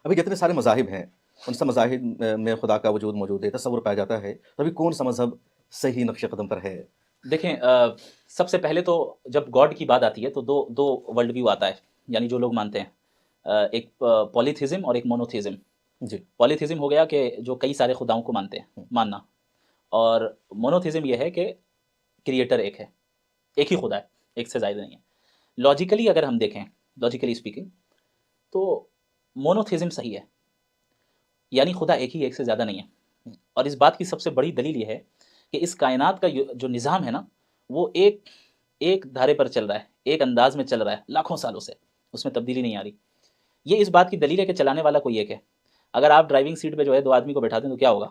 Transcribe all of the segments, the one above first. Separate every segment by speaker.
Speaker 1: ابھی جتنے سارے مذاہب ہیں ان سب مذاہب میں خدا کا وجود موجود ہے، تصور پایا جاتا ہے، تو ابھی کون سا مذہب صحیح نقش قدم پر ہے؟
Speaker 2: دیکھیں سب سے پہلے تو جب گاڈ کی بات آتی ہے تو دو ورلڈ ویو آتا ہے، یعنی جو لوگ مانتے ہیں ایک پولیتھزم اور ایک مونوتھزم۔
Speaker 1: جی
Speaker 2: پولیتھزم ہو گیا کہ جو کئی سارے خداؤں کو مانتے ہیں ماننا، اور مونوتھزم یہ ہے کہ کریٹر ایک ہے، ایک ہی خدا ہے، ایک سے زائد نہیں ہے۔ لاجیکلی اگر ہم دیکھیں، لاجیکلی اسپیکنگ، تو مونوتھزم صحیح ہے، یعنی خدا ایک ہی، ایک سے زیادہ نہیں ہے۔ اور اس بات کی سب سے بڑی دلیل یہ ہے کہ اس کائنات کا جو نظام ہے نا، وہ ایک دھارے پر چل رہا ہے، ایک انداز میں چل رہا ہے لاکھوں سالوں سے، اس میں تبدیلی نہیں آ رہی۔ یہ اس بات کی دلیل ہے کہ چلانے والا کوئی ایک ہے۔ اگر آپ ڈرائیونگ سیٹ پہ جو ہے دو آدمی کو بیٹھا دیں تو کیا ہوگا؟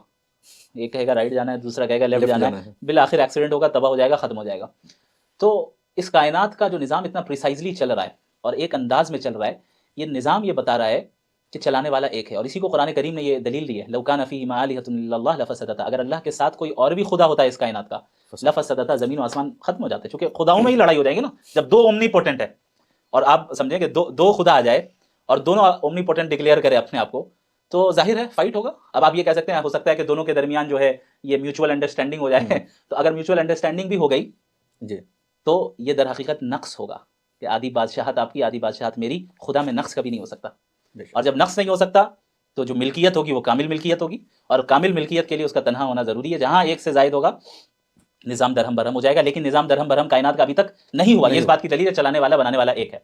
Speaker 2: ایک کہے گا رائٹ جانا ہے، دوسرا کہے گا لیفٹ جانا ہے، بالآخر ایکسیڈنٹ ہوگا، تباہ ہو جائے گا، ختم ہو جائے گا۔ تو اس کائنات کا جو نظام اتنا پریسائزلی چل رہا ہے اور ایک انداز میں چل رہا ہے، یہ نظام یہ بتا رہا ہے کہ چلانے والا ایک ہے، اور اسی کو قرآن کریم نے یہ دلیل دی ہے، لو کان فیہما آلہۃ الا اللہ لفسدتا، اگر اللہ کے ساتھ کوئی اور بھی خدا ہوتا ہے اس کائنات کا، لفسدتا، زمین و آسمان ختم ہو جاتے، چونکہ خداؤں میں ہی لڑائی ہو جائے گی نا، جب دو اومنی پوٹنٹ ہے، اور آپ سمجھیں کہ دو خدا آ جائے اور دونوں اومنی پوٹنٹ ڈکلیئر کرے اپنے آپ کو، تو ظاہر ہے فائٹ ہوگا۔ اب آپ یہ کہہ سکتے ہیں ہو سکتا ہے کہ دونوں کے درمیان جو ہے یہ میوچول انڈرسٹینڈنگ ہو جائے، تو اگر میوچول انڈرسٹینڈنگ بھی ہو گئی
Speaker 1: جی
Speaker 2: تو یہ در حقیقت نقص ہوگا، کہ آدھی بادشاہت آپ کی، آدھی بادشاہت میری، خدا میں نقص کبھی نہیں ہو سکتا۔ اور جب نقص نہیں ہو سکتا تو جو ملکیت ہوگی وہ کامل ملکیت ہوگی، اور کامل ملکیت کے لیے اس کا تنہا ہونا ضروری ہے۔ جہاں ایک سے زائد ہوگا نظام درہم برہم ہو جائے گا، لیکن نظام درہم برہم کائنات کا ابھی تک نہیں ہوا، یہ اس بات کی دلیل ہے چلانے والا بنانے والا ایک ہے۔